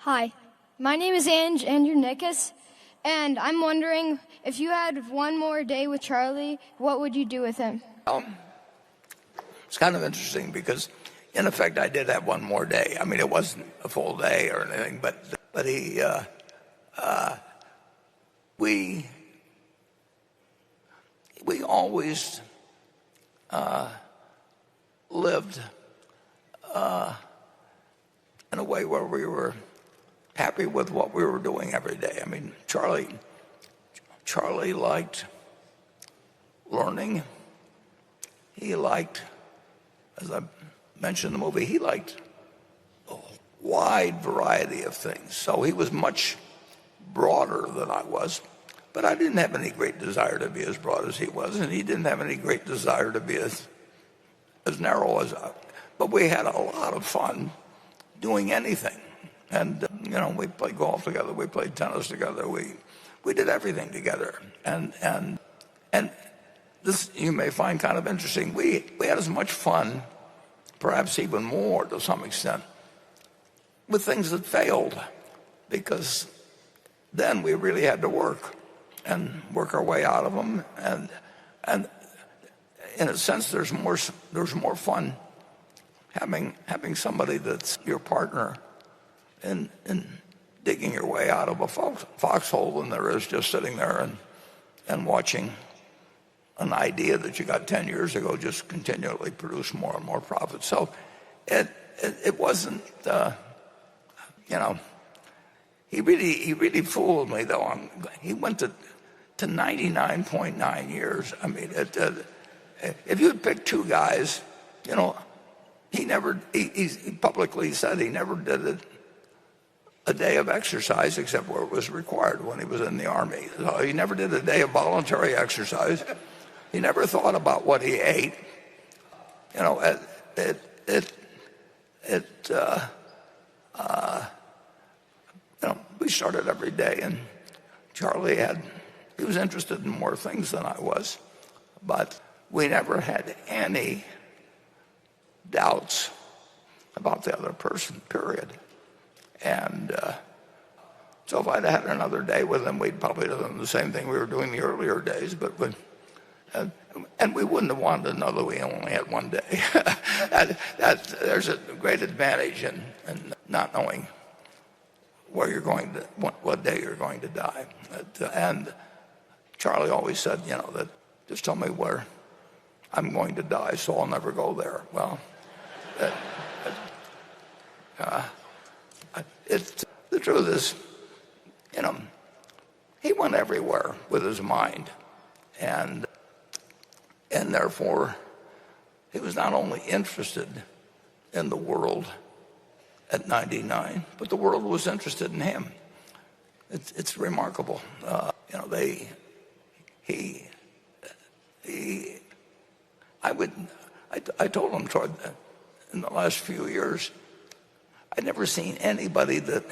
Hi, my name is Andrew Nickus, and I'm wondering if you had one more day with Charlie, what would you do with him? It's kind of interesting because, in effect, I did have one more day. I mean, it wasn't a full day or anything, but we always lived in a way where we were happy with what we were doing every day. I mean, Charlie liked learning. He liked, as I mentioned in the movie, he liked a wide variety of things. So he was much broader than I was. But I didn't have any great desire to be as broad as he was, and he didn't have any great desire to be as narrow as I. But we had a lot of fun doing anything. And, we played golf together, we played tennis together, we did everything together. And this you may find kind of interesting. We had as much fun, perhaps even more to some extent, with things that failed, because then we really had to work our way out of them. And in a sense, there's more fun having somebody that's your partner in digging your way out of a foxhole than there is just sitting there and watching an idea that you got 10 years ago just continually produce more and more profit. So it wasn't, he really fooled me, though. He went to 99.9 years. I mean, if you had picked two guys, he publicly said he never did a day of exercise except where it was required when he was in the Army. So he never did a day of voluntary exercise. He never thought about what he ate. We started every day, and Charlie he was interested in more things than I was, but we never had any doubts about the other person, period. And so if I'd had another day with him, we'd probably done the same thing we were doing the earlier days, and we wouldn't have wanted to know that we only had one day. There's a great advantage in not knowing what day you're going to die. And Charlie always said, that just tell me where I'm going to die, so I'll never go there. Well, the truth is, he went everywhere with his mind, and therefore he was not only interested in the world at 99, but the world was interested in him. It's remarkable. I told him in the last few years, I'd never seen anybody that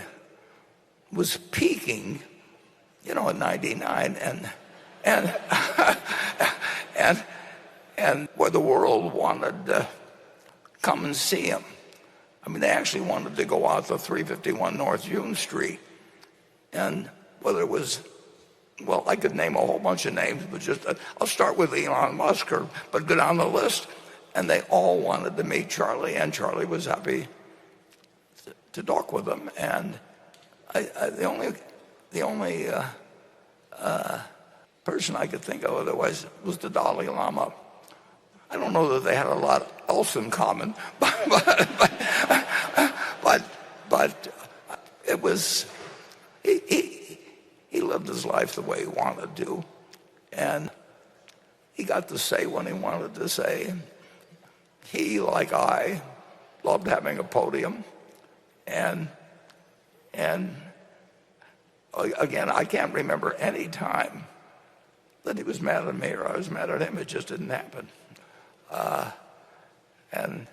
was peaking, at 99 and where the world wanted to come and see him. I mean, they actually wanted to go out to 351 North June Street, and whether it was, well, I could name a whole bunch of names, but I'll start with Elon Musk, but go down the list, and they all wanted to meet Charlie, and Charlie was happy to talk with them. And the only person I could think of otherwise was the Dalai Lama. I don't know that they had a lot else in common, but it was he lived his life the way he wanted to, and he got to say what he wanted to say. He, like I, loved having a podium, and again, I can't remember any time that he was mad at me or I was mad at him. It just didn't happen. And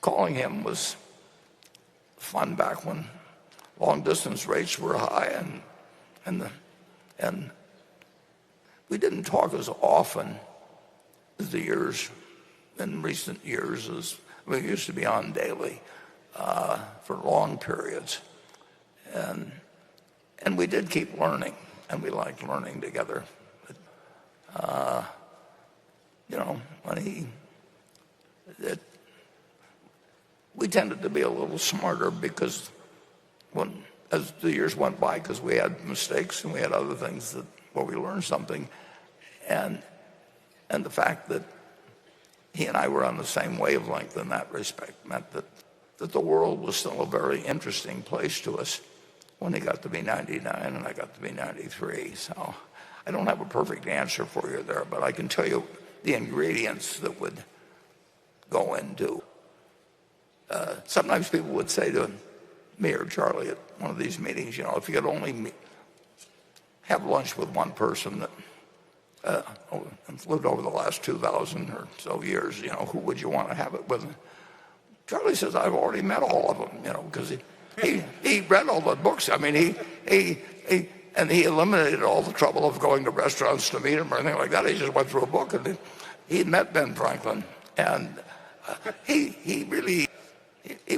calling him was fun back when long-distance rates were high, and we didn't talk as often as in recent years as we used to be on daily for long periods. And we did keep learning, and we liked learning together. But, when we tended to be a little smarter because as the years went by, because we had mistakes and we had other things where we learned something, and the fact that he and I were on the same wavelength in that respect meant that the world was still a very interesting place to us when he got to be 99 and I got to be 93. So I don't have a perfect answer for you there, but I can tell you the ingredients that would go into. Sometimes people would say to me or Charlie at one of these meetings, if you could only have lunch with one person that lived over the last 2,000 or so years, who would you want to have it with? Charlie says, I've already met all of them, because he read all the books. I mean, he eliminated all the trouble of going to restaurants to meet him or anything like that. He just went through a book, and he met Ben Franklin, and he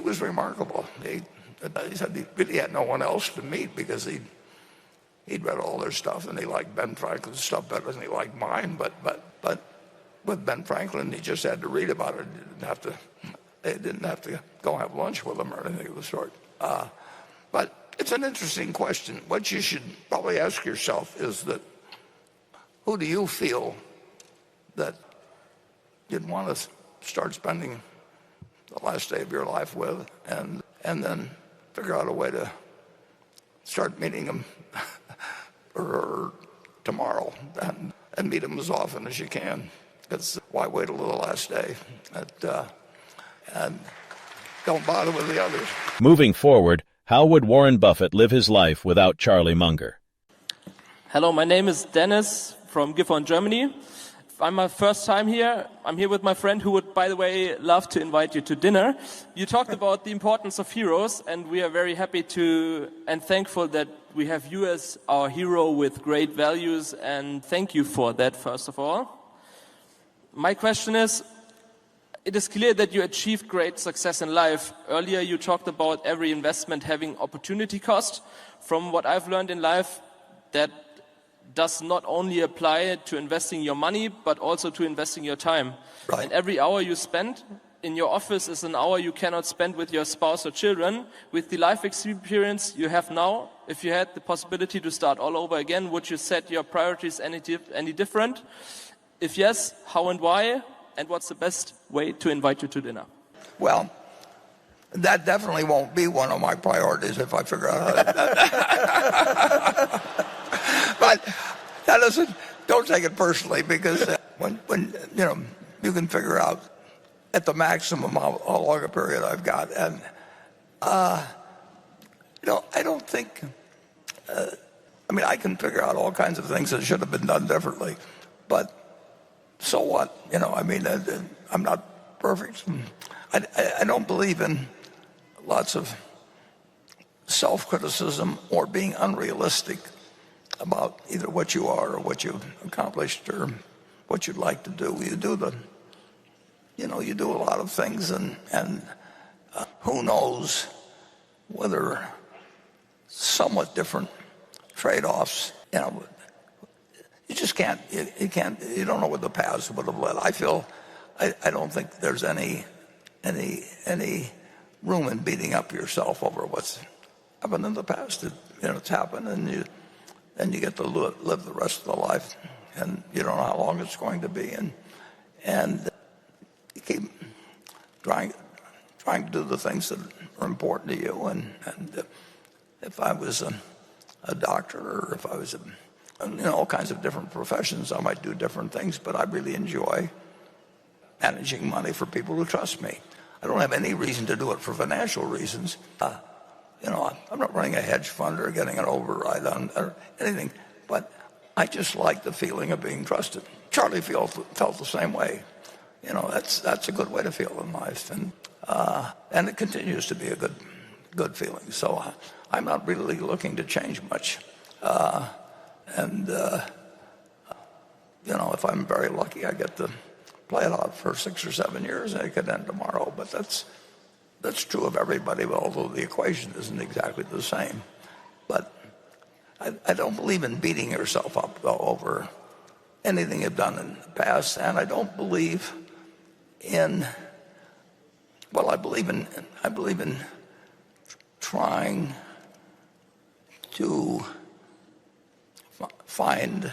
was remarkable. He said he really had no one else to meet because he'd read all their stuff, and he liked Ben Franklin's stuff better than he liked mine. But with Ben Franklin, he just had to read about it. They didn't have to go have lunch with him or anything of the sort. But it's an interesting question. What you should probably ask yourself is that, who do you feel that you'd want to start spending the last day of your life with, and then figure out a way to start meeting them or tomorrow and meet them as often as you can. Because why wait till the last day? And don't bother with the others. Moving forward, how would Warren Buffett live his life without Charlie Munger? Hello, my name is Dennis from Gifhorn, Germany. I'm my first time here. I'm here with my friend who would, by the way, love to invite you to dinner. You talked about the importance of heroes, and we are very happy and thankful that we have you as our hero with great values, and thank you for that, first of all. My question is, it is clear that you achieved great success in life. Earlier you talked about every investment having opportunity cost. From what I've learned in life, that does not only apply to investing your money, but also to investing your time. Right. And every hour you spend in your office is an hour you cannot spend with your spouse or children. With the life experience you have now, if you had the possibility to start all over again, would you set your priorities any different? If yes, how and why? And what's the best way to invite you to dinner? Well, that definitely won't be one of my priorities if I figure out how to. But that doesn't. Don't take it personally, because when you can figure out at the maximum how long a period I've got, and I don't think. I can figure out all kinds of things that should have been done differently, but so what? I'm not perfect. I don't believe in lots of self-criticism or being unrealistic about either what you are or what you've accomplished or what you'd like to do. You do a lot of things, and who knows whether somewhat different trade-offs. You just can't. You can't. You don't know what the paths would have led. I don't think there's any room in beating up yourself over what's happened in the past. It's happened, and you get to live the rest of the life, and you don't know how long it's going to be, and you keep trying to do the things that are important to you. And if I was a doctor, or if I was all kinds of different professions, I might do different things, but I really enjoy managing money for people who trust me. I don't have any reason to do it for financial reasons. I'm not running a hedge fund or getting an override on or anything, but I just like the feeling of being trusted. Charlie felt the same way. That's a good way to feel in life, and it continues to be a good feeling. So I'm not really looking to change much. If I'm very lucky, I get to play it out for 6 or 7 years, and it could end tomorrow. But that's true of everybody, although the equation isn't exactly the same. But I don't believe in beating yourself up over anything you've done in the past, and I don't believe in, well, I believe in trying to find,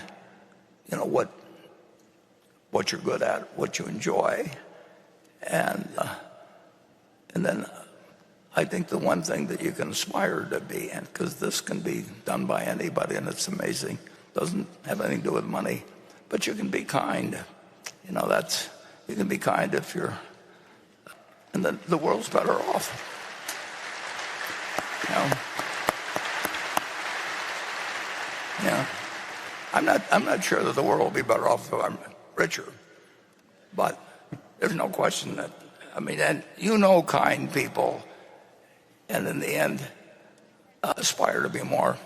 what you're good at, what you enjoy, and then I think the one thing that you can aspire to be, and because this can be done by anybody, and it's amazing, doesn't have anything to do with money, but you can be kind. You can be kind if you're, and then the world's better off. I'm not sure that the world will be better off if I'm richer, but there's no question that, and kind people, and in the end, aspire to be more,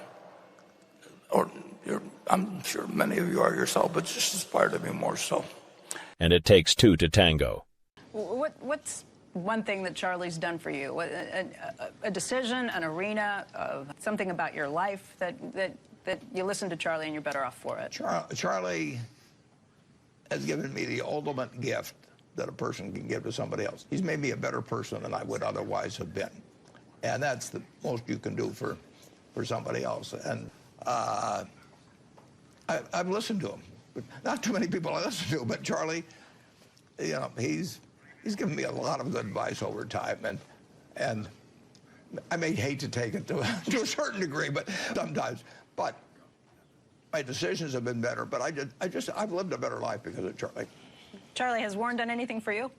or I'm sure many of you are yourself, but just aspire to be more so. And it takes two to tango. What's one thing that Charlie's done for you? A decision, an arena, of something about your life that you listen to Charlie and you're better off for it? Charlie has given me the ultimate gift that a person can give to somebody else. He's made me a better person than I would otherwise have been. And that's the most you can do for somebody else. And I've listened to him. Not too many people I listen to, but Charlie, he's given me a lot of good advice over time. And I may hate to take it to a certain degree, but sometimes. But my decisions have been better. But I've lived a better life because of Charlie. Charlie, has Warren done anything for you?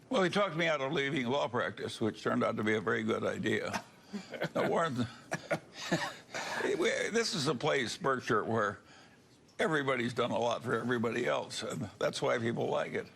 Well, he talked me out of leaving law practice, which turned out to be a very good idea. Now, Warren, this is a place, Berkshire, where everybody's done a lot for everybody else, and that's why people like it.